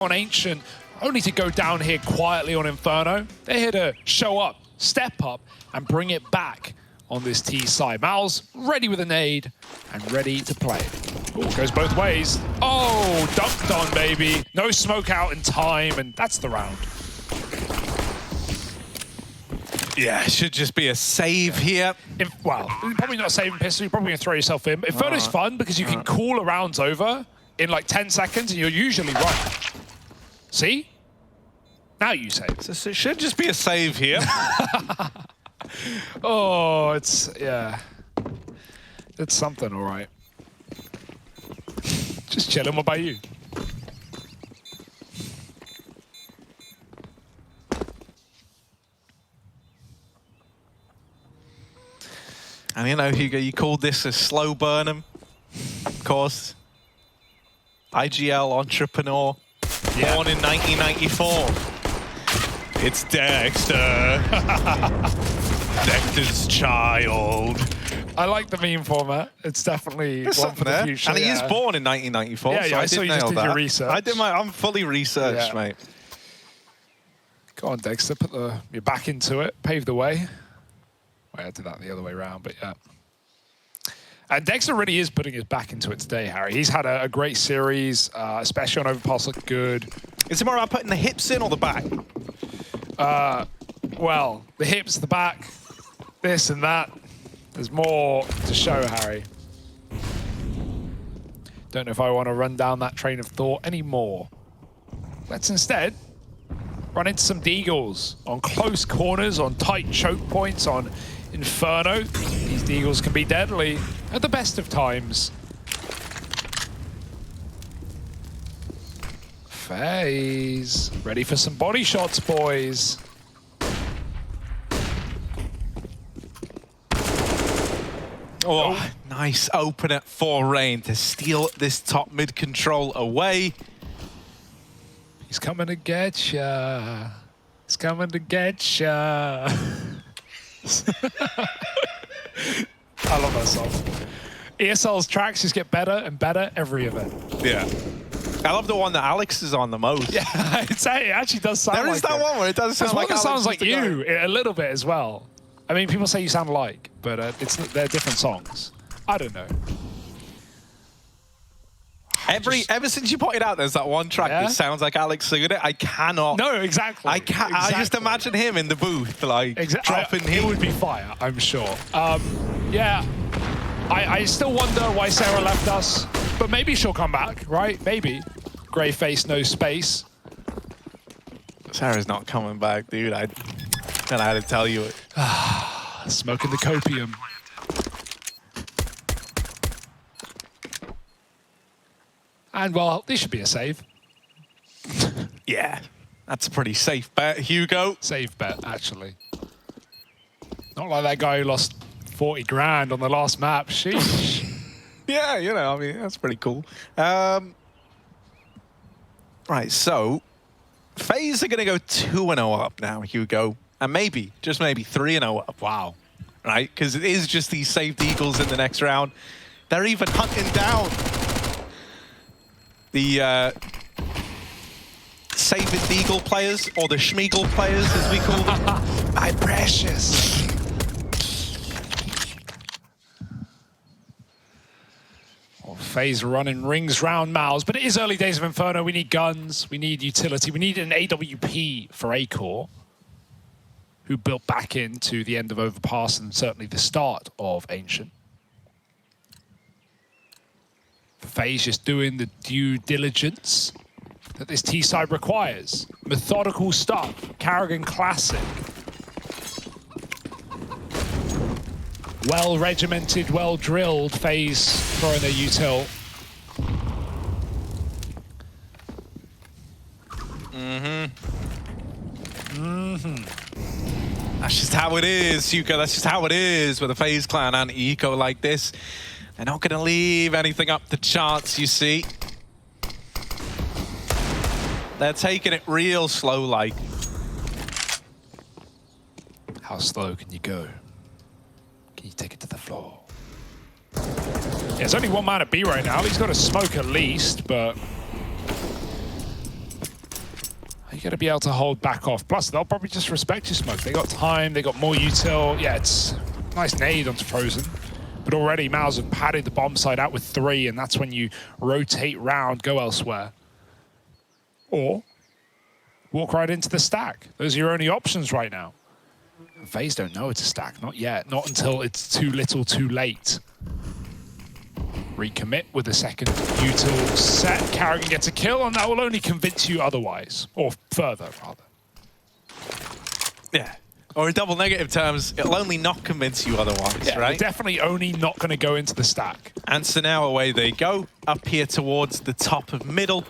on Ancient, only to go down here quietly on Inferno. They're here to show up, step up, and bring it back on this T side. Mal's ready with a nade and ready to play. Oh, goes both ways. Oh, dunked on, baby. No smoke out in time, and that's the round. Yeah, it should just be a save here. Well, probably not saving pistol. You're probably going to throw yourself in. Inferno's fun because you can call a rounds over in like 10 seconds, and you're usually right. See? Now you save. So it should just be a save here. Oh, it's, yeah. It's something, all right. Just chilling. What about you? And you know, Hugo, you called this a slow burn, of course. IGL entrepreneur, born in 1994. It's Dexter. Dexter's child. I like the meme format. It's definitely one for the future. And he is born in 1994, yeah, so I saw did you nail just did that. your research. I'm fully researched, mate. Go on, Dexter, put your back into it, pave the way. Wait, I did that the other way around, but yeah. And Dexter really is putting his back into it today, Harry. He's had a great series, especially on Overpass, looked good. Is it more about putting the hips in or the back? Well, the hips, the back, this and that. There's more to show, Harry. Don't know if I want to run down that train of thought anymore. Let's instead run into some deagles on close corners, on tight choke points, on Inferno. These deagles can be deadly at the best of times. Faze, ready for some body shots, boys. Oh, nice opener for Rain to steal this top mid control away. He's coming to get ya. He's coming to get ya. I love that song. ESL's tracks just get better and better every event. Yeah. I love the one that Alex is on the most. Yeah, it actually does sound like There is that one where it does sound like Alex. Sounds like you guy. a little bit as well. I mean, people say you sound alike, but they're different songs. I don't know. Ever since you pointed out there's that one track that sounds like Alex singing it, I cannot. No, exactly. I can't. Exactly. I just imagine him in the booth, like dropping It would be fire, I'm sure. Yeah, I still wonder why Sarah left us, but maybe she'll come back, right? Maybe. Grey face, no space. Sarah's not coming back, dude. I don't know how to tell you it. Smoking the copium. And, well, this should be a save. Yeah, that's a pretty safe bet, Hugo. Safe bet, actually. Not like that guy who lost 40 grand on the last map. Sheesh. Yeah, you know, I mean, that's pretty cool. Right, so Faze are going to go 2-0 up now, Hugo. And maybe, just maybe, 3-0 up. Wow. Right? Because it is just these saved Eagles in the next round. They're even hunting down the Saved Eagle players, or the Schmeagle players, as we call them. My precious. Well, Faze running rings round Mouse, but it is early days of Inferno. We need guns, we need utility, we need an AWP for A-Core, who built back into the end of Overpass and certainly the start of Ancient. Faze just doing the due diligence that this T-side requires. Methodical stuff, Carrigan classic. Well regimented, well drilled. Faze throwing their util. That's just how it is, Hugo. That's just how it is with a FaZe clan and eco like this. They're not going to leave anything up to chance, you see. They're taking it real slow, like. How slow can you go? Can you take it to the floor? Yeah, there's only one man at B right now. He's got to smoke at least, but You got to be able to hold back off. Plus, they'll probably just respect your smoke. They got time, they got more util. Yeah, it's a nice nade onto Frozen. But already, Mouse have padded the bomb side out with 3, and that's when you rotate round, go elsewhere. Or walk right into the stack. Those are your only options right now. And Faze don't know it's a stack, not yet. Not until it's too little, too late. Recommit with a second util set. Carrigan gets a kill, and that will only convince you otherwise. Or further, rather. Yeah. Or in double negative terms, it'll only not convince you otherwise, Yeah, right? definitely only not going to go into the stack. And so now away they go, up here towards the top of middle.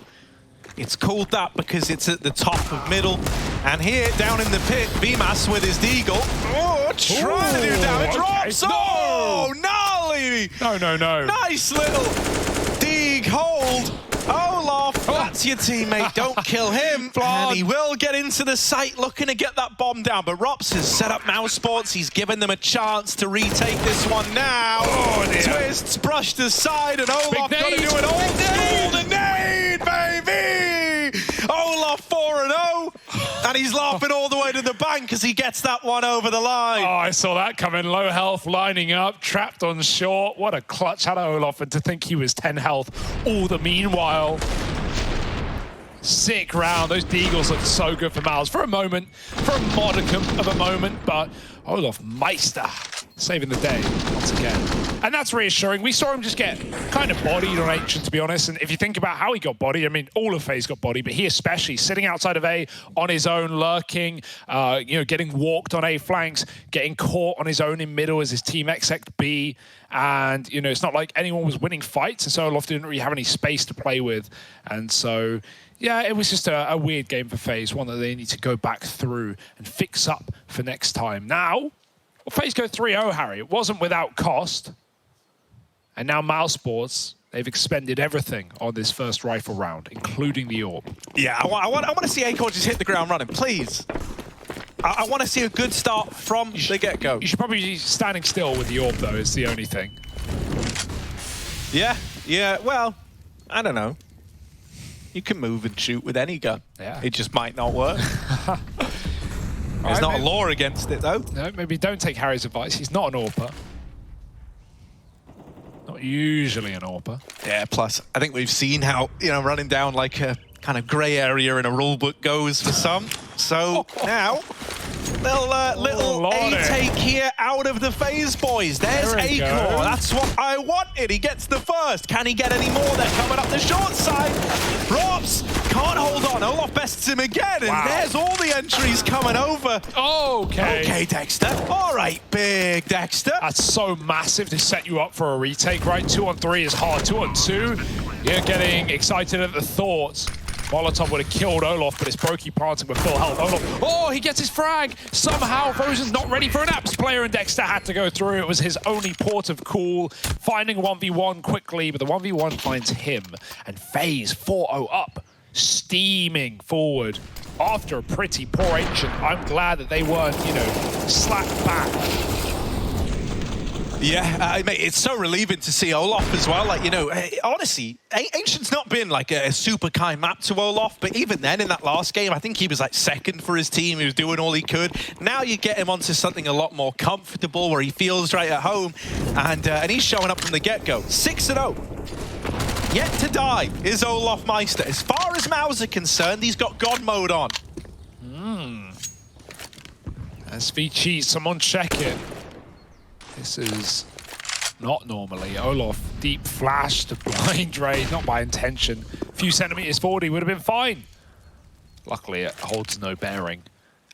It's called that because it's at the top of middle. And here, down in the pit, Bimas with his deagle. Oh, trying to do damage. Okay. Drops! Oh, gnarly! No. Nice little deeg hold. Olaf, that's your teammate. Don't kill him. And he will get into the site looking to get that bomb down. But Rops has set up Mousesport. He's given them a chance to retake this one now. Oh, dear. Twists brushed aside, and Olaf got to do it old school. The nade, baby! Olaf 4-0. And he's laughing all the way to the bank as he gets that one over the line. Oh, I saw that coming. Low health, lining up, trapped on short. What a clutch out of Olaf, and to think he was 10 health all the meanwhile. Sick round. Those deagles look so good for Miles for a moment, for a modicum of a moment, but Olaf Meister saving the day once again. And that's reassuring. We saw him just get kind of bodied on Ancient, to be honest. And if you think about how he got bodied, I mean, all of Faze got bodied, but he especially sitting outside of A on his own, lurking, getting walked on A flanks, getting caught on his own in middle as his team exec B. And, it's not like anyone was winning fights, and so Olaf didn't really have any space to play with. And so, yeah, it was just a weird game for Faze, one that they need to go back through and fix up for next time. Now, Faze go 3-0, Harry. It wasn't without cost. And now Mousesport, they've expended everything on this first rifle round, including the orb. Yeah, I want to see Acorn just hit the ground running, please. I want to see a good start from the get-go. You should probably be standing still with the orb, though, is the only thing. Yeah, well, I don't know. You can move and shoot with any gun. Yeah. It just might not work. There's not a law against it, though. No, maybe don't take Harry's advice. He's not an AWPer. Not usually an AWPer. Yeah, plus, I think we've seen how, running down like a kind of grey area in a rulebook goes for some. So now, little A-take here out of the Faze boys. There's Acorn. That's what I wanted. He gets the first. Can he get any more? They're coming up the short side. Rops can't hold on. Olaf bests him again. And there's all the entries coming over. Okay. Okay, Dexter. All right, big Dexter. That's so massive to set you up for a retake, right? 2-on-3 is hard. 2-on-2, you're getting excited at the thought. Molotov would have killed Olaf, but it's Brokey planting with full health. Olaf, he gets his frag. Somehow, Frozen's not ready for an Apps player, and Dexter had to go through. It was his only port of call, finding 1v1 quickly, but the 1v1 finds him. And Faze 4-0 up, steaming forward after a pretty poor Ancient. I'm glad that they weren't, slapped back. Yeah, mate, it's so relieving to see Olaf as well. Like, honestly, Ancient's not been like a super kind map to Olaf, but even then in that last game, I think he was like second for his team. He was doing all he could. Now you get him onto something a lot more comfortable where he feels right at home, and he's showing up from the get-go. 6-0. Yet to die is Olaf Meister. As far as Mouse are concerned, he's got God mode on. SV cheat, someone check it. This is not normally. Olaf, deep flash to blind raid, not by intention. A few centimeters forward, he would have been fine. Luckily, it holds no bearing.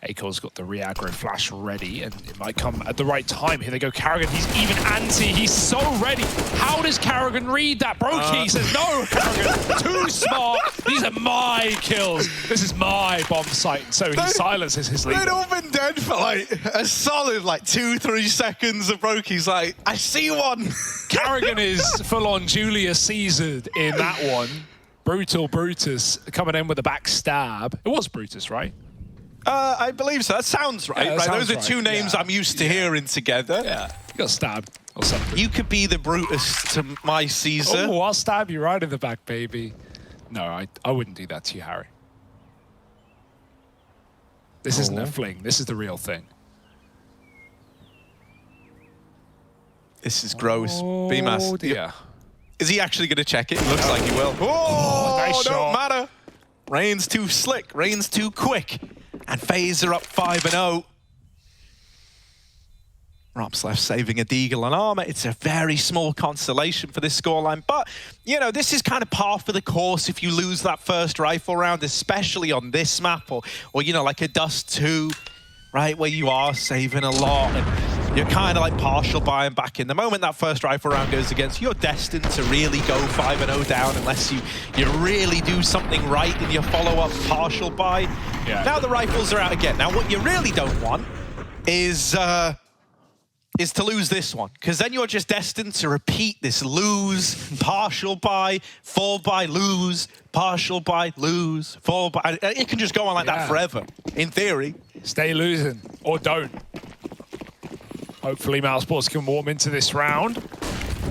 Acor's got the re-aggro flash ready, and it might come at the right time. Here they go, Carrigan. He's even anti. He's so ready. How does Carrigan read that? Brokey says, no, Carrigan, too smart. These are my kills. This is my bomb site. And so he silences his lead. They'd all been dead for like a solid 2-3 seconds. Of Brokey's like, I see one. Carrigan is full-on Julius Caesared in that one. Brutal Brutus coming in with a backstab. It was Brutus, right? I believe so. That sounds right. Yeah, that sounds Those are two names I'm used to hearing together. Yeah, you got stabbed or something. You could be the Brutus to my Caesar. Oh, I'll stab you right in the back, baby. No, I wouldn't do that to you, Harry. This isn't a fling. This is the real thing. This is gross. Oh, BMAS. dear. Is he actually going to check it? It looks like he will. Oh, nice don't shot. matter. Rain's too slick. Rain's too quick. And Faze are up 5-0. Rops left saving a deagle and armor. It's a very small consolation for this scoreline. But, you know, this is kind of par for the course if you lose that first rifle round, especially on this map or you know, like a Dust 2, right, where you are saving a lot. And you're kind of like partial buying back in. The moment that first rifle round goes against you, you're destined to really go 5-0 down unless you really do something right in your follow-up partial buy. Yeah. Now the rifles are out again. Now what you really don't want is to lose this one, because then you're just destined to repeat this lose, partial buy, full buy, lose, partial buy, lose, full buy. It can just go on like that forever, in theory. Stay losing, or don't. Hopefully Mousesport can warm into this round.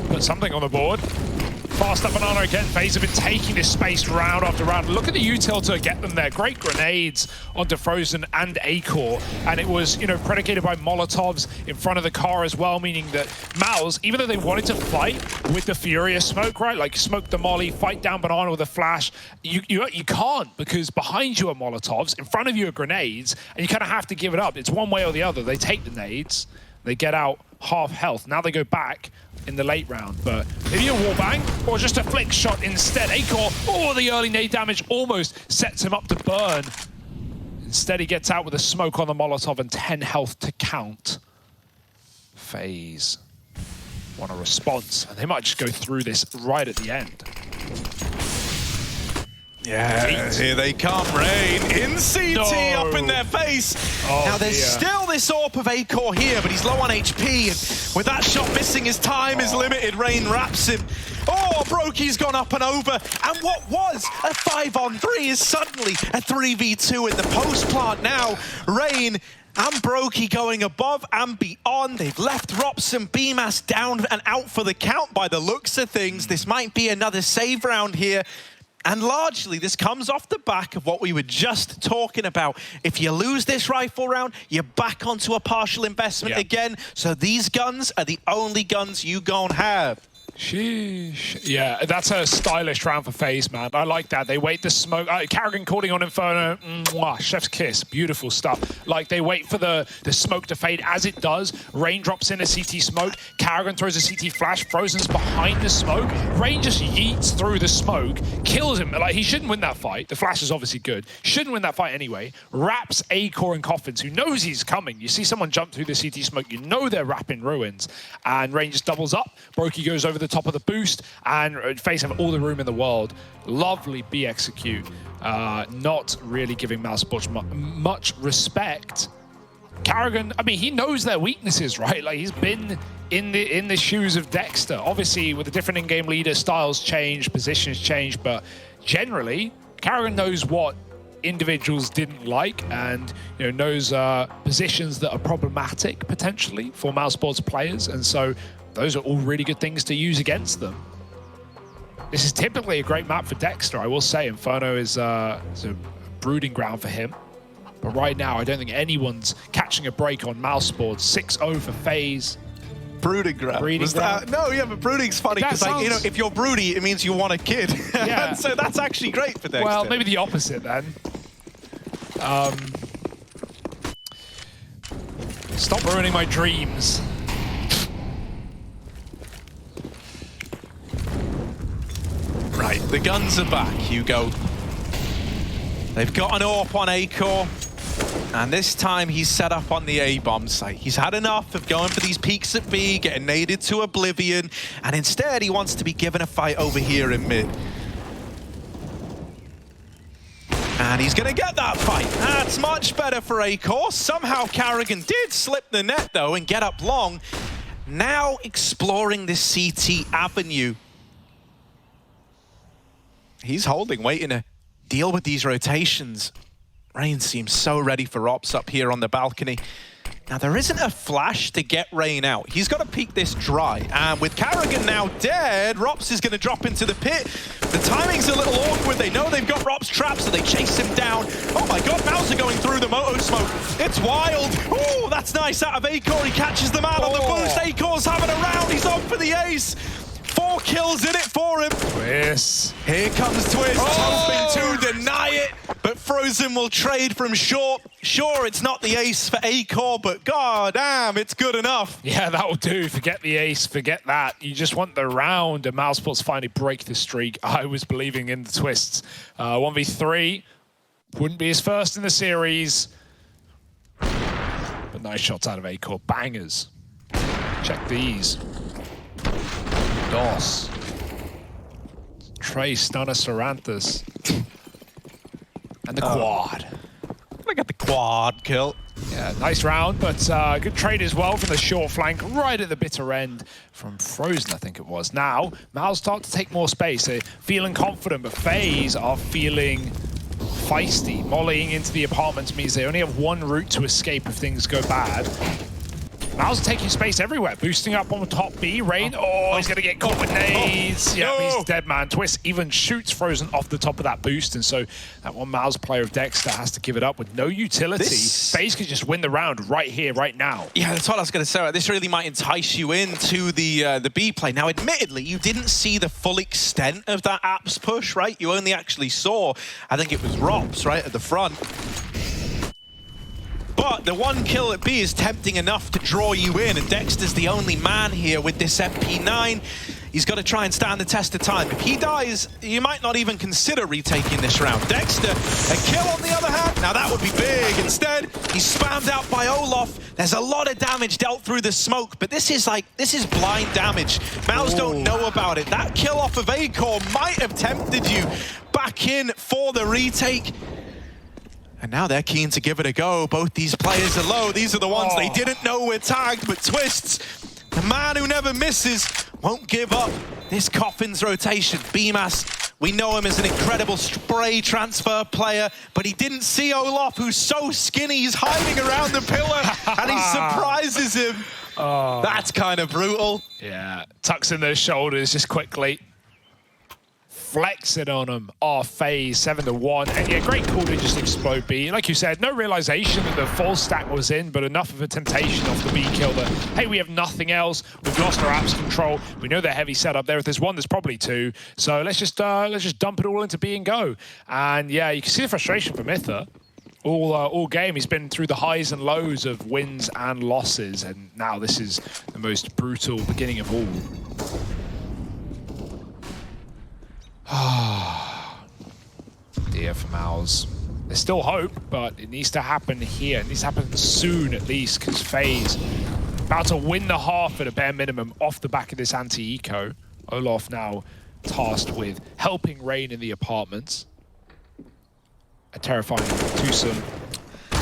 Put something on the board. Fast up Banana again. Faze have been taking this space round after round. Look at the util to get them there. Great grenades onto Frozen and Acor. And it was, you know, predicated by Molotovs in front of the car as well, meaning that Mouse, even though they wanted to fight with the Furious smoke, right? Like smoke the molly, fight down Banana with a flash. You can't, because behind you are Molotovs, in front of you are grenades, and you kind of have to give it up. It's one way or the other. They take the nades, they get out half health. Now they go back in the late round, but maybe a wallbang or just a flick shot instead. Acor, oh, the early nade damage almost sets him up to burn. Instead, he gets out with a smoke on the Molotov and 10 health to count. Faze want a response, and they might just go through this right at the end. Yeah, here they come, Rain in CT up in their face. Oh, now there's still this AWP of Acor here, but he's low on HP, and with that shot missing, his time is limited. Rain wraps him. Oh, Brokey's gone up and over, and what was a 5-on-3 is suddenly a 3v2 in the post plant now. Rain and Brokey going above and beyond. They've left Rops and BMAS down and out for the count by the looks of things. This might be another save round here. And largely, this comes off the back of what we were just talking about. If you lose this rifle round, you're back onto a partial investment again. So these guns are the only guns you gon' have. Sheesh. Yeah, that's a stylish round for Faze, man. I like that. They wait the smoke. Carrigan calling on Inferno. Mwah, chef's kiss. Beautiful stuff. Like, they wait for the smoke to fade as it does. Rain drops in a CT smoke. Carrigan throws a CT flash. Frozen's behind the smoke. Rain just yeets through the smoke. Kills him. Like, he shouldn't win that fight. The flash is obviously good. Shouldn't win that fight anyway. Wraps Acor and Coffins, who knows he's coming. You see someone jump through the CT smoke. You know they're wrapping ruins. And Rain just doubles up. Brokey goes over the top of the boost, and Faze have all the room in the world. Lovely B execute. Not really giving Mousesport much respect. Carrigan, I mean, he knows their weaknesses, right? Like, he's been in the shoes of Dexter. Obviously, with a different in-game leader, styles change, positions change, but generally, Carrigan knows what individuals didn't like, and knows positions that are problematic potentially for Mousesport's players, and so those are all really good things to use against them. This is typically a great map for Dexter, I will say. Inferno is a brooding ground for him. But right now, I don't think anyone's catching a break on Mousesport. 6-0 for Faze. Brooding ground. No, yeah, but brooding's funny because, if you're broody, it means you want a kid. Yeah. So that's actually great for Dexter. Well, maybe the opposite then. Stop ruining my dreams. Right, the guns are back, Hugo. They've got an AWP on Acor, and this time he's set up on the A-bomb site. He's had enough of going for these peaks at B, getting naded to oblivion, and instead he wants to be given a fight over here in mid. And he's going to get that fight. That's much better for Acor. Somehow Carrigan did slip the net, though, and get up long. Now exploring this CT avenue. He's holding, waiting to deal with these rotations. Rain seems so ready for ops up here on the balcony. Now, there isn't a flash to get Rain out. He's got to peek this dry. And with Carrigan now dead, Rops is going to drop into the pit. The timing's a little awkward. They know they've got Rops trapped, so they chase him down. Oh my god, Mouse Mouse are going through the moto smoke. It's wild. Oh, that's nice out of Acor. He catches the man on the boost. Acor's having a round. He's on for the ace. 4 kills in it for him. Twist. Here comes Twist, hoping to deny it, but Frozen will trade from short. Sure, it's not the ace for Acor, but god damn, it's good enough. Yeah, that'll do. Forget the ace, forget that. You just want the round, and Mousesports finally break the streak. I was believing in the Twists. 1v3, wouldn't be his first in the series. But nice shots out of Acor, bangers. Check these. Dos. Trey, Stunner, Saranthus. And the quad. I got the quad kill. Yeah, nice round, but good trade as well from the short flank, right at the bitter end from Frozen, I think it was. Now, Mouse start to take more space. They're feeling confident, but Faze are feeling feisty. Mollying into the apartments means they only have one route to escape if things go bad. Mouse taking space everywhere, boosting up on the top B. Rain, he's going to get caught with nades. Yeah, he's dead, man. Twist even shoots Frozen off the top of that boost, and so that one Mouse player of Dexter has to give it up with no utility. Faze could just win the round right here, right now. Yeah, that's what I was going to say. This really might entice you into the B play. Now, admittedly, you didn't see the full extent of that apps push, right? You only actually saw, I think it was Rops, right, at the front. But the one kill at B is tempting enough to draw you in, and Dexter's the only man here with this MP9. He's got to try and stand the test of time. If he dies, you might not even consider retaking this round. Dexter, a kill on the other hand. Now that would be big. Instead, he's spammed out by Olaf. There's a lot of damage dealt through the smoke, but this is blind damage. Mouse don't know about it. That kill off of Acor might have tempted you back in for the retake. And now they're keen to give it a go. Both these players are low. These are the ones they didn't know were tagged, but Twists, the man who never misses, won't give up this Coffin's rotation. BMAS, we know him as an incredible spray transfer player, but he didn't see Olaf, who's so skinny, he's hiding around the pillar, and he surprises him. That's kind of brutal. Yeah, tucks in those shoulders just quickly. Flex it on him. Faze 7-1, and yeah, great call to just explode B. Like you said, no realization that the full stack was in, but enough of a temptation off the B kill that, hey, we have nothing else. We've lost our apps control. We know they're heavy set up there. If there's one, there's probably two. So let's just dump it all into B and go. And yeah, you can see the frustration from Mytha. All game, he's been through the highs and lows of wins and losses, and now this is the most brutal beginning of all. Dear for Mouse. There's still hope, but it needs to happen here. It needs to happen soon, at least, because Faze about to win the half at a bare minimum off the back of this anti-eco. Olaf now tasked with helping Rain in the apartments. A terrifying twosome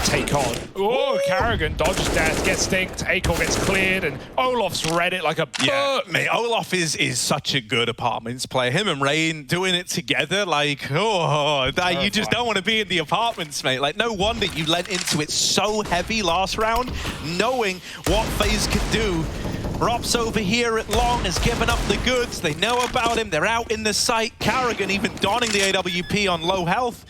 take on. Oh, Karrigan dodges death, gets stinked, Acor gets cleared, and Olaf's read it like a bird. Yeah, mate, Olaf is such a good apartments player. Him and Rain doing it together, like, you just don't want to be in the apartments, mate. Like, no wonder you lent into it so heavy last round, knowing what Faze could do. Rops over here at Long has given up the goods. They know about him. They're out in the sight. Karrigan even donning the AWP on low health.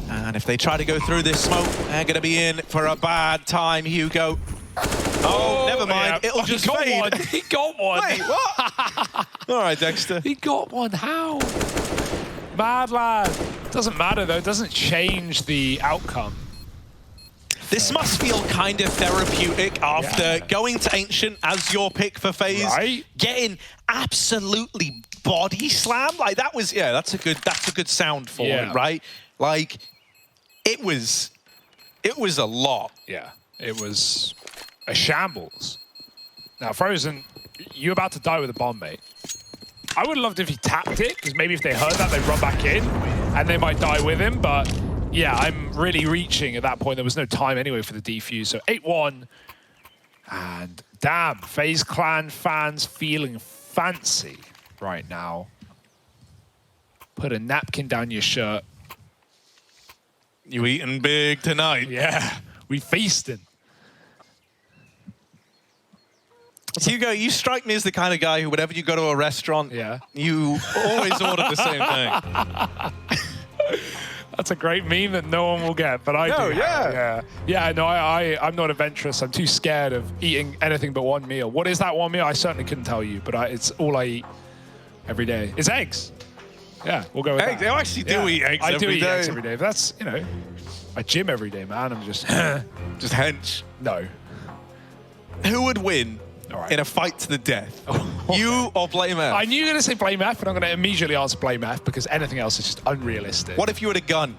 And if they try to go through this smoke, they're going to be in for a bad time, Hugo. Oh, never mind. Yeah. It'll just fade. He got one. Wait, what? All right, Dexter. He got one. How? Mad lad. Doesn't matter, though. It doesn't change the outcome. This must feel kind of therapeutic after going to Ancient as your pick for Faze, getting absolutely body slammed. Like that was, that's a good sound for it, right? Like it was a lot. Yeah, it was a shambles. Now, Frozen, you're about to die with a bomb, mate. I would have loved if he tapped it, because maybe if they heard that, they'd run back in, and they might die with him, but yeah, I'm really reaching at that point. There was no time anyway for the defuse, so 8-1. And damn, FaZe Clan fans feeling fancy right now. Put a napkin down your shirt. You eating big tonight. Yeah, we feasting. Hugo, you strike me as the kind of guy who, whenever you go to a restaurant, you always order the same thing. That's a great meme that no one will get, but I do. Yeah, no, I'm not adventurous. I'm too scared of eating anything but one meal. What is that one meal? I certainly couldn't tell you, but it's all I eat every day. It's eggs. Yeah, we'll go with eggs. that. I actually do eat eggs every day. I do eat eggs every day. But that's, you know, I gym every day, man. I'm just... just hench. No. Who would win in a fight to the death? You or Blame F? I knew you were going to say Blame F, but I'm going to immediately answer Blame F because anything else is just unrealistic. What if you had a gun?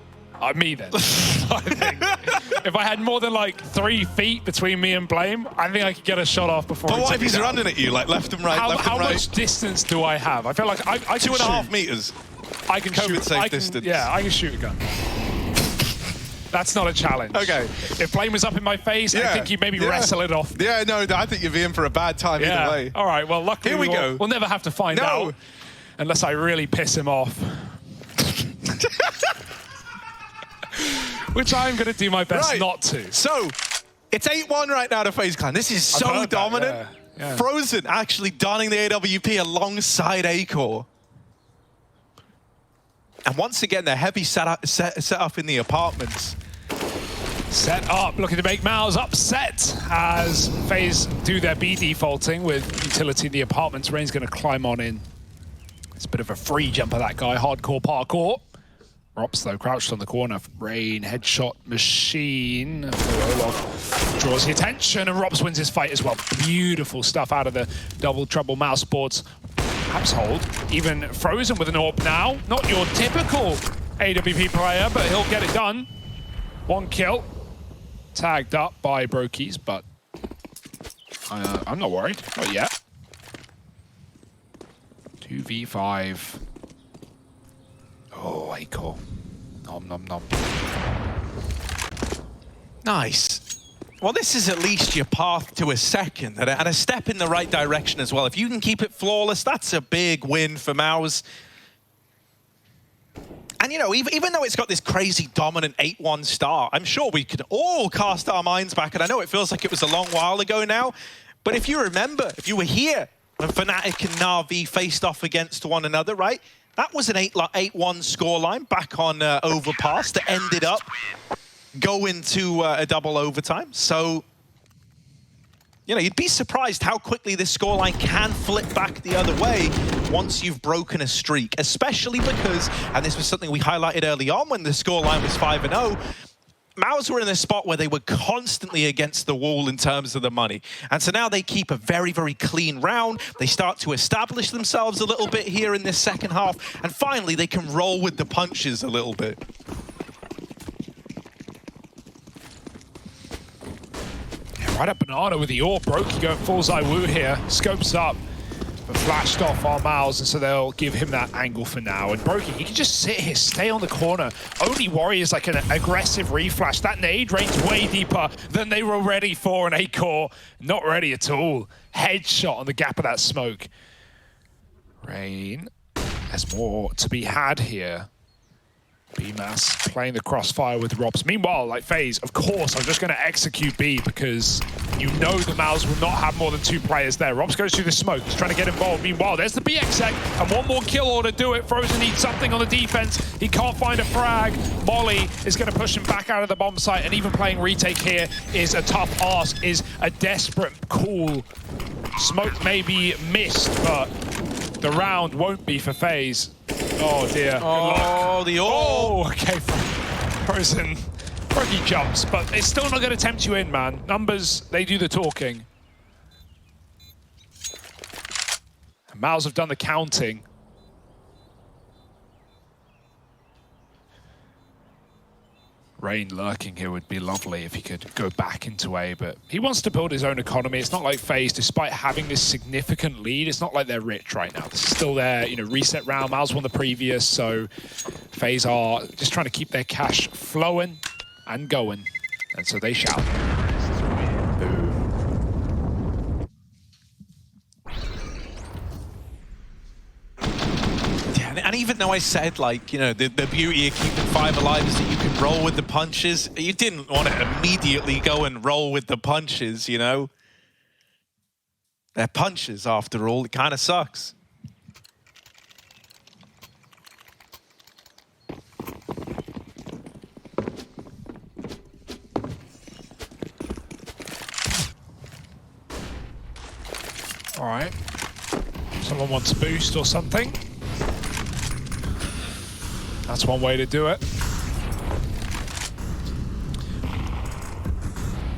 Me then. I think if I had more than like 3 feet between me and Blame, I think I could get a shot off before. But what if he's running at you, like left and right, left and right? How much distance do I have? I feel like I can 2.5 meters. I can shoot. Safe distance. Yeah, I can shoot a gun. That's not a challenge. Okay. If Blame was up in my face, I think you'd maybe wrestle it off. Yeah, no, I think you'd be in for a bad time either way. All right, well, luckily we'll never have to find out unless I really piss him off. Which I'm going to do my best not to. So, it's 8-1 right now to FaZe Clan. This is so dominant. Yeah. Frozen actually donning the AWP alongside A-Core. And once again, they're heavy set up in the apartments. Set up, looking to make Mouse upset as FaZe do their B defaulting with utility in the apartments. Rain's going to climb on in. It's a bit of a free jumper, that guy. Hardcore parkour. Rops, though, crouched on the corner. Rain, headshot machine. Olaf draws the attention, and Rops wins his fight as well. Beautiful stuff out of the double trouble Mousesport's household. Even Frozen with an AWP now. Not your typical AWP player, but he'll get it done. 1 kill. Tagged up by Brokies, but I'm not worried. Not yet. 2v5. Oh, A-Core. Nom, nom, nom. Nice. Well, this is at least your path to a second and a step in the right direction as well. If you can keep it flawless, that's a big win for Mouse. And, you know, even though it's got this crazy dominant 8-1 start, I'm sure we can all cast our minds back. And I know it feels like it was a long while ago now, but if you remember, if you were here when Fnatic and Na'Vi faced off against one another, right? That was an 8-1 scoreline back on Overpass that ended up going to a double overtime. So, you know, you'd be surprised how quickly this scoreline can flip back the other way once you've broken a streak, especially because, and this was something we highlighted early on when the scoreline was 5-0, Mouse were in a spot where they were constantly against the wall in terms of the money. And so now they keep a very, very clean round. They start to establish themselves a little bit here in this second half. And finally, they can roll with the punches a little bit. Right up Banana with the AWP. Brokey going full Zywoo here. Scopes up, but flashed off our Miles, and so they'll give him that angle for now. And Brokey, he can just sit here, stay on the corner. Only worry is like an aggressive reflash. That nade range way deeper than they were ready for, and A-Core not ready at all. Headshot on the gap of that smoke. Rain, there's more to be had here. B-Mass playing the crossfire with Robs. Meanwhile, like FaZe, of course, I'm just going to execute B because you know the Mouse will not have more than 2 players there. Robs goes through the smoke. He's trying to get involved. Meanwhile, there's the BXX and 1 more kill order to do it. Frozen needs something on the defense. He can't find a frag. Molly is going to push him back out of the bomb site, and even playing retake here is a tough ask, is a desperate call. Smoke may be missed, but the round won't be for FaZe. Oh dear. Oh, the oh, okay. Frozen. Rookie jumps, but it's still not going to tempt you in, man. Numbers, they do the talking. And Mouse have done the counting. Rain lurking here would be lovely if he could go back into A, but he wants to build his own economy. It's not like FaZe, despite having this significant lead, it's not like they're rich right now. This is still their, you know, reset round. Miles won the previous, so FaZe are just trying to keep their cash flowing and going. And so they shout. Boom. And even though I said, like, you know, the beauty of keeping 5 alive is that you can roll with the punches, you didn't want to immediately go and roll with the punches, you know? They're punches, after all. It kind of sucks. All right. Someone wants a boost or something. That's one way to do it.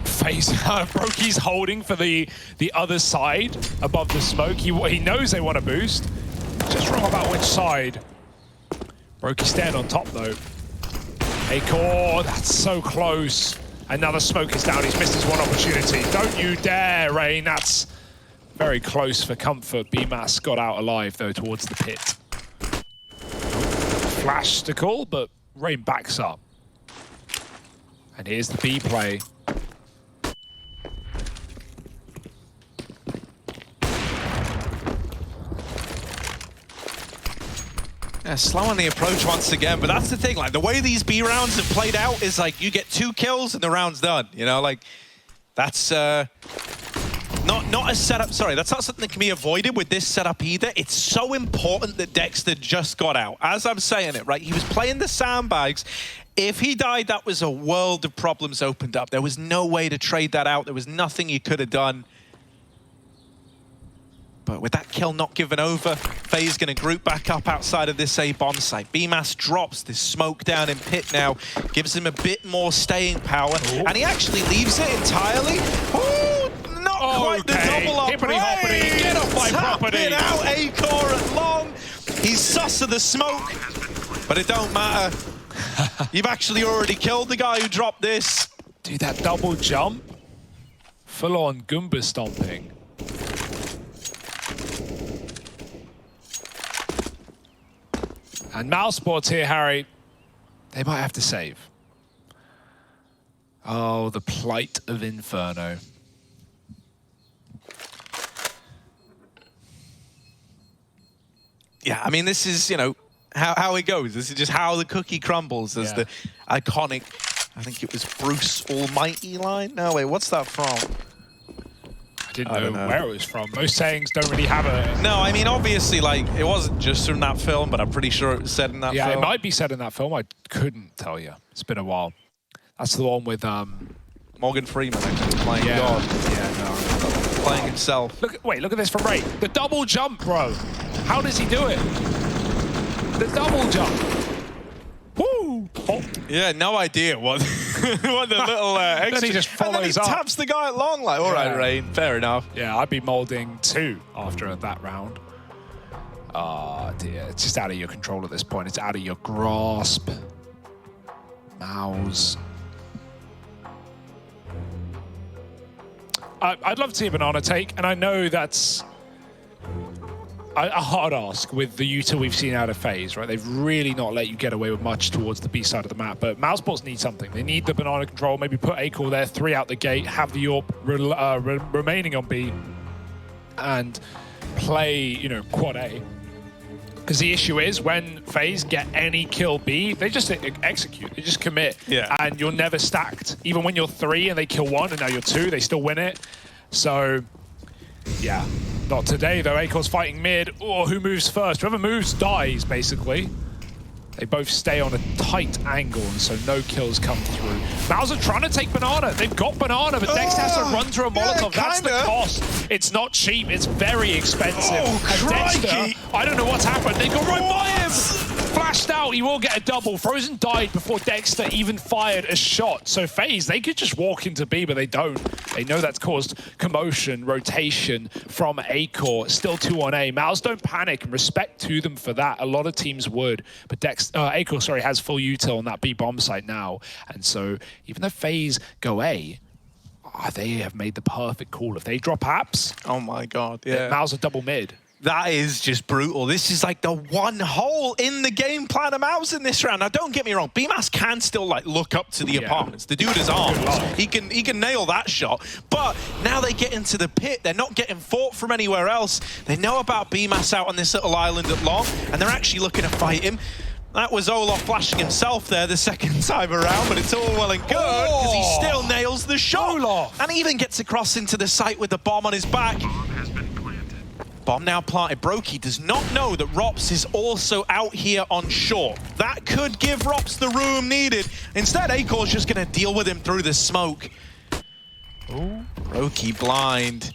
Faze, Brokey's holding for the other side above the smoke. He knows they want a boost. Just wrong about which side. Brokey stand on top though. Acor, that's so close. And now the smoke is down. He's missed his one opportunity. Don't you dare, Rain. That's very close for comfort. BMAS got out alive though towards the pit. Flash to call, but Rain backs up. And here's the B play. Yeah, slow on the approach once again, but that's the thing. Like the way these B rounds have played out is like you get 2 kills and the round's done. You know, like that's not a setup. Sorry, that's not something that can be avoided with this setup either. It's so important that Dexter just got out. As I'm saying it, right? He was playing the sandbags. If he died, that was a world of problems opened up. There was no way to trade that out. There was nothing you could have done. But with that kill not given over, Faze going to group back up outside of this A bomb site. BMAS drops this smoke down in pit now, gives him a bit more staying power, and he actually leaves it entirely. Ooh, not quite the double up. Hippity hoppity, get off my property. Tapping out Acor at long. He's sus of the smoke, but it don't matter. You've actually already killed the guy who dropped this. Dude, that double jump, full on Goomba stomping. And Mousesport's here, Harry. They might have to save. Oh, the plight of Inferno. Yeah, I mean, this is, you know, how it goes. This is just how the cookie crumbles as the iconic, I think it was Bruce Almighty line. No, wait, what's that from? I didn't know where it was from. Most sayings don't really have a... No, I mean, obviously, like, it wasn't just from that film, but I'm pretty sure it was said in that film. Yeah, it might be said in that film. I couldn't tell you. It's been a while. That's the one with... Morgan Freeman actually playing God. Yeah, no. Playing himself. Wait, look at this from Ray. The double jump, bro. How does he do it? The double jump. Woo! Oh. Yeah, no idea what, what the little extra... Then he just follows and then he up. taps the guy at long, like, all right, Rain, fair enough. Yeah, I'd be molding 2 after that round. Dear, it's just out of your control at this point. It's out of your grasp. Mouse. I'd love to see a banana take, and I know that's a hard ask with the util we've seen out of Faze, right? They've really not let you get away with much towards the B side of the map, but Mousesports need something. They need the banana control, maybe put Acor there, 3 out the gate, have the AWP remaining on B, and play, you know, quad A. Because the issue is, when Faze get any kill B, they just execute, they just commit, and you're never stacked. Even when you're 3 and they kill 1 and now you're 2, they still win it. So, yeah. Not today, though. Acor's fighting mid. Oh, who moves first? Whoever moves dies, basically. They both stay on a tight angle, and so no kills come through. Mouse are trying to take banana. They've got banana, but Dexter has to run through a Molotov. That's the cost. It's not cheap. It's very expensive. And Dexter, I don't know what's happened. They got right by him. Flashed out. He will get a double. Frozen died before Dexter even fired a shot. So Faze, they could just walk into B, but they don't. They know that's caused commotion, rotation from Acor. Still 2 on A. Mouse don't panic, and respect to them for that. A lot of teams would, but Acor, sorry, has full util on that B bomb site now. And so even though Faze go A, they have made the perfect call. If they drop apps, oh my God, yeah. Mouse are double mid. That is just brutal. This is like the one hole in the game plan of Mouse in this round. Now, don't get me wrong. BMAS can still like look up to the apartments. The dude is armed. He can nail that shot. But now they get into the pit. They're not getting fought from anywhere else. They know about BMAS out on this little island at long, and they're actually looking to fight him. That was Olof flashing himself there the second time around, but it's all well and good because he still nails the shot. Olof. And even gets across into the site with the bomb on his back. Bomb now planted. Brokey does not know that Rops is also out here on short. That could give Rops the room needed. Instead, Acor's just going to deal with him through the smoke. Brokey blind.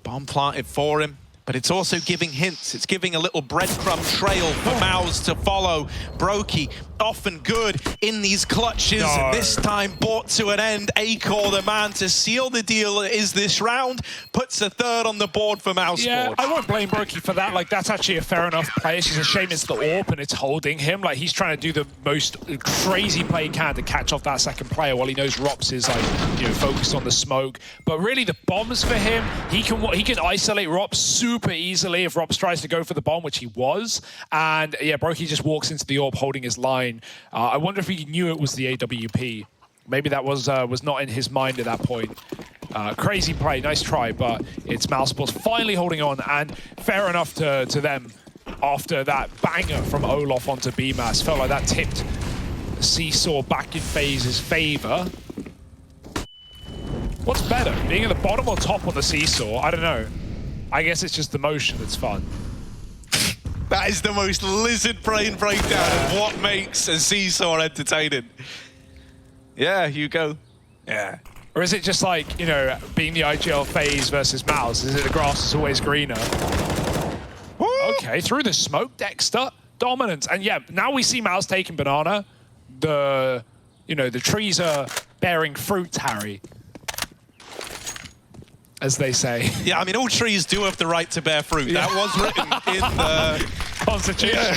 Bomb planted for him. But it's also giving hints. It's giving a little breadcrumb trail for Mouse to follow. Brokey, often good in these clutches. No. And this time brought to an end. Acor, the man to seal the deal, is this round. Puts a third on the board for Mousesport. Yeah, I won't blame Brokey for that. Like, that's actually a fair enough play. It's just a shame it's the AWP and it's holding him. Like, he's trying to do the most crazy play he can to catch off that second player while he knows Rops is, like, you know, focused on the smoke. But really, the bombs for him, he can isolate Rops super easily if Rops tries to go for the bomb, which he was. And yeah, Brokey just walks into the AWP holding his line. I wonder if he knew it was the AWP. Maybe that was not in his mind at that point. Crazy play, nice try, but it's Mousesport finally holding on, and fair enough to them after that banger from Olof onto BMAS. Felt like that tipped the Seesaw back in Faze's favor. What's better, being at the bottom or top on the Seesaw? I don't know. I guess it's just the motion that's fun. That is the most lizard brain breakdown of what makes a Seesaw entertaining. Yeah, Hugo. Yeah. Or is it just like, you know, being the IGL Faze versus Mouse? Is it the grass is always greener? Woo! Okay, through the smoke, Dexter, dominance. And yeah, now we see Mouse taking banana. The trees are bearing fruit, Harry. As they say. Yeah, I mean, all trees do have the right to bear fruit. Yeah. That was written in the Constitution. Yeah.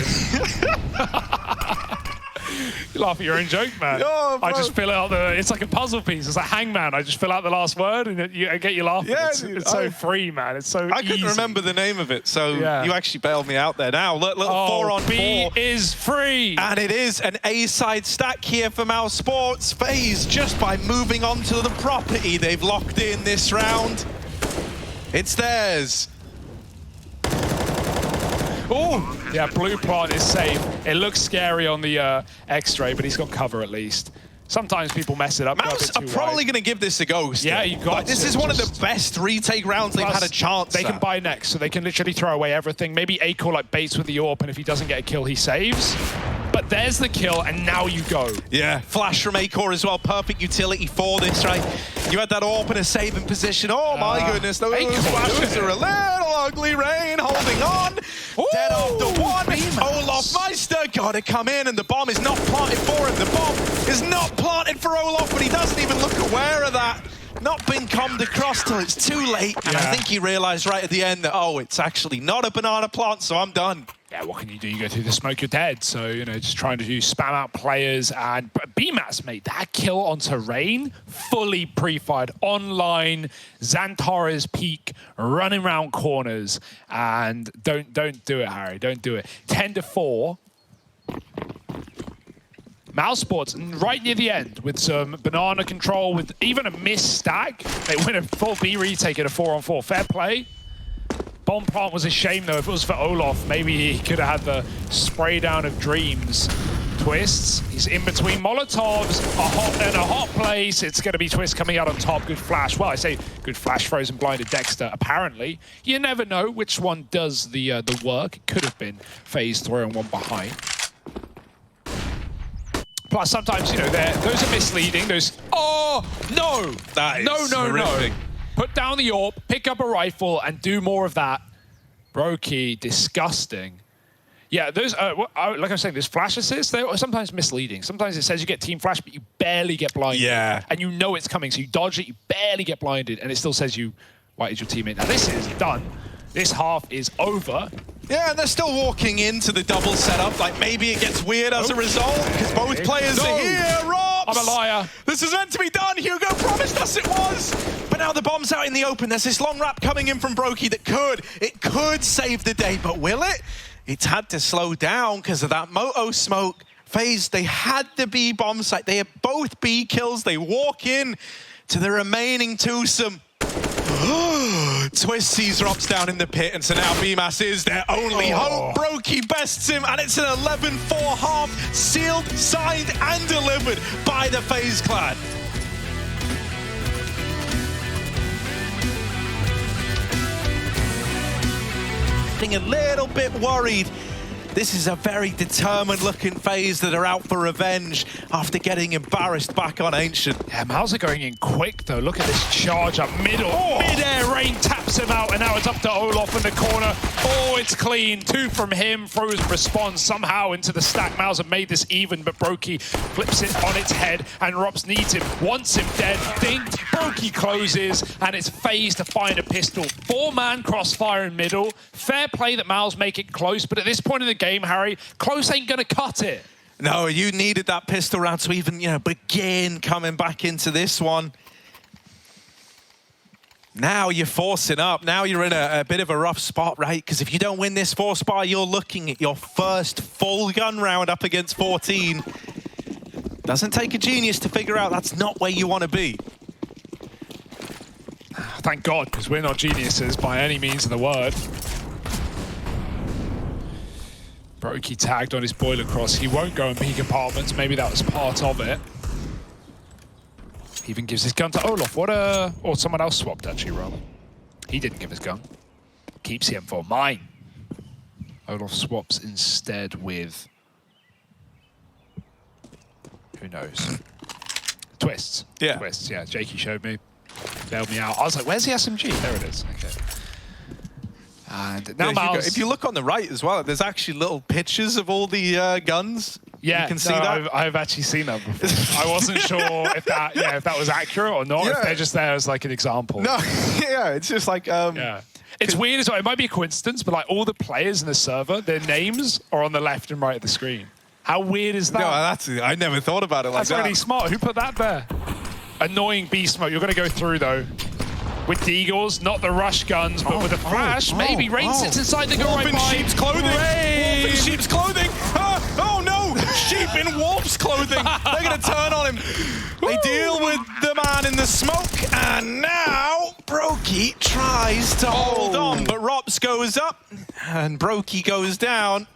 You laugh at your own joke, man. Oh, I just fill out it's like a puzzle piece. It's like Hangman. I just fill out the last word and I get you laughing. Yeah, it's so free, man. It's so I couldn't remember the name of it, so you actually bailed me out there. Now, little 4-on-4. B is free. And it is an A-side stack here for Mousesports. Faze, just by moving on to the property, they've locked in this round. It's theirs. Oh, yeah, blue plant is safe. It looks scary on the X-ray, but he's got cover at least. Sometimes people mess it up. Mouse are probably going to give this a go still. Yeah, you got like, this is one of the best retake rounds they've had a chance They can buy next, so they can literally throw away everything. Maybe Acor like baits with the AWP, and if he doesn't get a kill, he saves. But there's the kill, and now you go. Yeah, flash from Acor as well. Perfect utility for this, right? You had that AWP in a saving position. Oh my goodness, those flashes are a little ugly. Rain holding on. Ooh, dead after one. Olaf Meister got to come in, and the bomb is not planted for him. The bomb is not planted for Olaf, but he doesn't even look aware of that. Not been commed across till it's too late. And I think he realized right at the end that, oh, it's actually not a banana plant, so I'm done. Yeah, what can you do? You go through the smoke, you're dead. So, you know, just trying to spam out players. And BMAS, mate, that kill onto Rain, fully pre-fired, online, Xantare's peak, running around corners. And don't do it, Harry. Don't do it. 10-4. Mousesports right near the end with some banana control, with even a missed stack. They win a full B retake at a 4-on-4. Fair play. Bomb plant was a shame, though. If it was for Olaf, maybe he could have had the spray down of dreams. Twists. He's in between Molotovs. A hot place. It's going to be Twist coming out on top. Good flash. Well, I say good flash. Frozen blinded Dexter, apparently. You never know which one does the work. It could have been Faze throwing one behind. Plus, sometimes, you know, those are misleading. Those... Oh, no! That is horrific. Put down the AWP, pick up a rifle, and do more of that. Brokey, disgusting. Yeah, those, like I was saying, those flash assists, they're sometimes misleading. Sometimes it says you get team flash, but you barely get blinded. Yeah. And you know it's coming, so you dodge it, you barely get blinded, and it still says you whited your teammate. Now, this is done. This half is over. Yeah, and they're still walking into the double setup. Like, maybe it gets weird as a result, because both players are here. Rops! I'm a liar. This is meant to be done. Hugo promised us it was. But now the bomb's out in the open. There's this long wrap coming in from Brokey that could save the day. But will it? It's had to slow down because of that Moto smoke. Faze, they had the B bomb site. They have both B kills. They walk in to the remaining twosome. Twist sees Rops down in the pit, and so now BMAS is their only hope. Brokey bests him, and it's an 11-4 half, sealed, signed, and delivered by the FaZe clan. Being a little bit worried. This is a very determined-looking FaZe that are out for revenge after getting embarrassed back on Ancient. Yeah, Mouse are going in quick, though. Look at this charge up middle. Mid-air Rain taps drops him out, and now it's up to Olof in the corner. Oh, it's clean. 2 from him. Frozen responds somehow into the stack. Mouse have made this even, but Brokey flips it on its head, and Rops needs him, wants him dead. Dinked. Brokey closes, and it's Faze to find a pistol. 4-man crossfire in middle. Fair play that Mouse make it close, but at this point in the game, Harry, close ain't gonna cut it. No, you needed that pistol round to even, begin coming back into this one. Now you're forcing up. Now you're in a bit of a rough spot, right? Because if you don't win this 4-spar, you're looking at your first full gun round up against 14. Doesn't take a genius to figure out that's not where you want to be. Thank God, because we're not geniuses by any means of the word. Brokey tagged on his boiler cross. He won't go and peek apartments. Maybe that was part of it. He even gives his gun to Olof. Or someone else swapped, actually, rather. He didn't give his gun. Keeps the M4. Mine. Olof swaps instead with... who knows? Twists. Yeah. Twists, yeah. Jakey showed me. Bailed me out. I was like, where's the SMG? There it is. Okay. And now Mouse... if you look on the right as well, there's actually little pictures of all the guns. Yeah, you can see that. I've actually seen that before. I wasn't sure if that was accurate or not. Yeah. If they're just there as like an example. No, yeah, it's just like yeah. It's weird as well. It might be a coincidence, but like all the players in the server, their names are on the left and right of the screen. How weird is that? No, I never thought about it like that. That's really smart. Who put that there? Annoying beast mode. You're going to go through though. With Deagles, not the rush guns, but with a flash, maybe Rain sits inside the go right by. Sheep's clothing. Wolf in sheep's clothing. Oh no! Sheep in wolf's clothing. They're going to turn on him. They deal with the man in the smoke, and now Brokey tries to hold on, but Rops goes up, and Brokey goes down.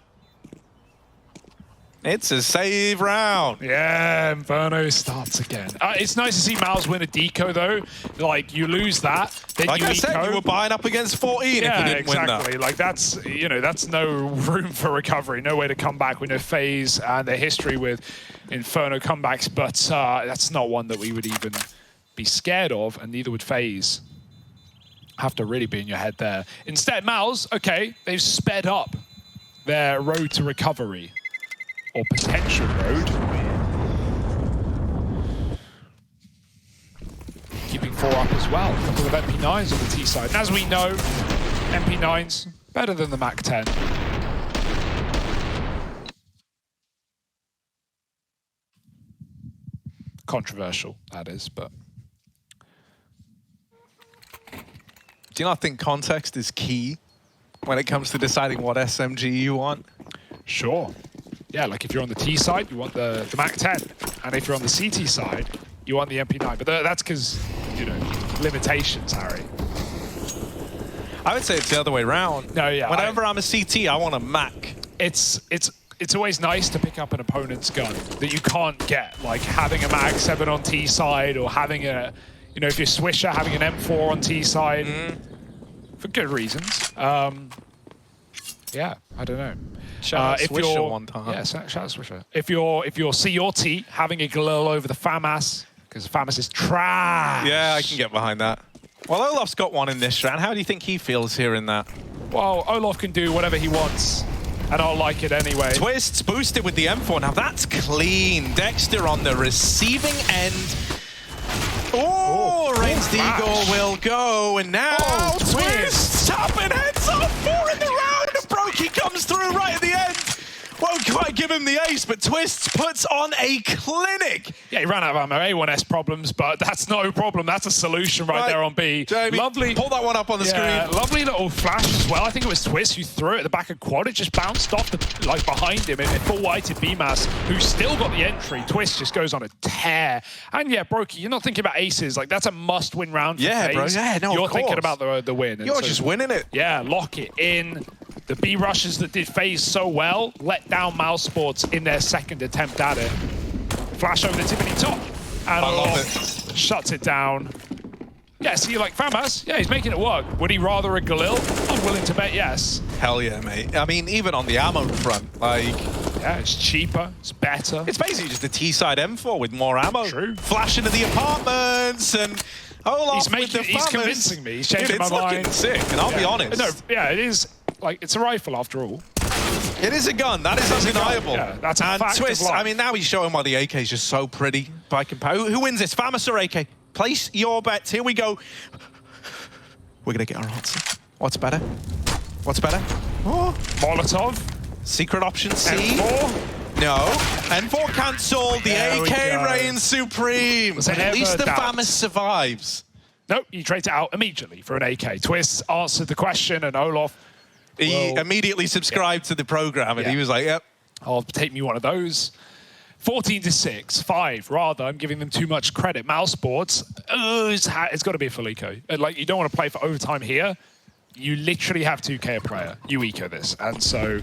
It's a save round. Yeah, Inferno starts again. It's nice to see Mouse win a deco though. Like you lose that, then like you I said, you were buying up against 14 if you didn't win that. Like that's that's no room for recovery, no way to come back. We know Faze and their history with Inferno comebacks, but that's not one that we would even be scared of, and neither would Faze. Have to really be in your head there. Instead, Mouse, okay, they've sped up their road to recovery. Or potential road. Keeping 4 up as well. A couple of MP9s on the T side. And as we know, MP9s better than the Mac 10. Controversial, that is, but... Do you not think context is key when it comes to deciding what SMG you want? Sure. Yeah, like if you're on the T side, you want the Mac 10. And if you're on the CT side, you want the MP9. But that's because, limitations, Harry. I would say it's the other way around. No, yeah. Whenever I'm a CT, I want a Mac. It's always nice to pick up an opponent's gun that you can't get. Like having a Mag 7 on T side or having a, if you're Swisher, having an M4 on T side. For good reasons. Yeah, I don't know. Shout out Swisher one time. Yeah, shout out Swisher. If you're CRT, having a Galil over the FAMAS, because FAMAS is trash. Yeah, I can get behind that. Well, Olaf's got one in this round. How do you think he feels hearing that? Well, Olaf can do whatever he wants, and I'll like it anyway. Twists boosted with the M4. Now that's clean. Dexter on the receiving end. Oh, Rain's Deagle will go, and now Twists tapping heads off. 4 in the round, and Brokey comes through right at the end. Won't quite give him the ace, but Twists puts on a clinic. Yeah, he ran out of ammo. A1S problems, but that's no problem. That's a solution right there on B. Jamie, lovely. Pull that one up on the screen. Lovely little flash as well. I think it was Twist who threw it at the back of quad. It just bounced off behind him in full whited BMAS, who still got the entry. Twist just goes on a tear. And yeah, Brokey, you're not thinking about aces. Like that's a must-win round for Faze. Bro. Yeah, no, you're thinking about the win. You're just winning it. Yeah, lock it in. The B rushes that did Faze so well let down Mousesport in their second attempt at it. Flash over the tippity top. And I love it. Shuts it down. Yeah, see, like FAMAS, yeah, he's making it work. Would he rather a Galil? I'm willing to bet yes. Hell yeah, mate. I mean, even on the ammo front, like, Yeah, it's cheaper, it's better. It's basically just a T-side M4 with more ammo. True. Flash into the apartments and Olaf with the He's FAMAS. convincing me. He's changing my It's mind. looking sick, and I'll be honest. No, yeah, it is. Like, it's a rifle after all. It is a gun. That is undeniable. Yeah, that's a and fact of Twist, life. I mean, now he's showing why the AK is just so pretty by comparison. Who wins this, FAMAS or AK? Place your bets. Here we go. We're going to get our answer. What's better? What's better? Oh. Molotov. Secret option C. M4. No. N4 cancelled. The There we AK go. reigns supreme. Was But there at least ever the doubt? FAMAS survives. Nope, you trade it out immediately for an AK. Twist answered the question, and Olaf. He immediately subscribed to the program, and he was like, yep. I'll take me one of those. 14-6, 5 rather. I'm giving them too much credit. Mousesports, it's got to be a full eco. Like, you don't want to play for overtime here. You literally have 2K a player. You eco this. And so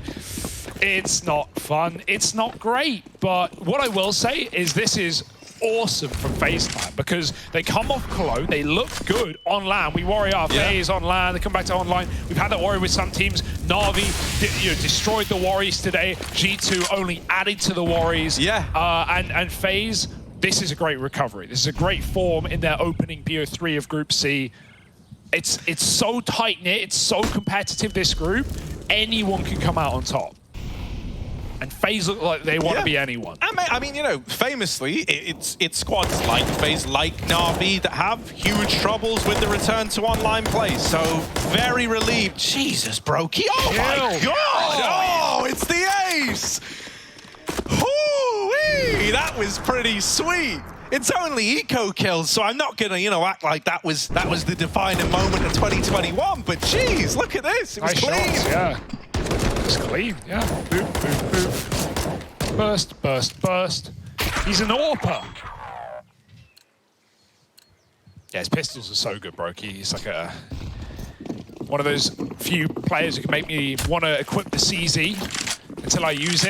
it's not fun. It's not great. But what I will say is this is awesome from Faze Clan because they come off Cologne, they look good on LAN. We worry our Faze on LAN, they come back to online. We've had that worry with some teams. Na'Vi destroyed the Worries today. G2 only added to the Worries. Yeah. And Faze, this is a great recovery. This is a great form in their opening BO3 of Group C. It's so tight-knit, it's so competitive, this group. Anyone can come out on top. And Faze look like they want to be anyone. I mean, you know, famously, it's squads like Faze, like Na'Vi that have huge troubles with the return to online play. So very relieved. Jesus, Brokey. Oh my God! Oh, it's the ace! Hoo-wee! That was pretty sweet. It's only eco kills, so I'm not gonna, you know, act like that was the defining moment of 2021. But geez, look at this. It was Nice clean. shots, yeah. It's clean, yeah. Boop, boop, boop. Burst, burst, burst. He's an AWPer. Yeah, his pistols are so good, Brokey. He's like one of those few players who can make me want to equip the CZ until I use it.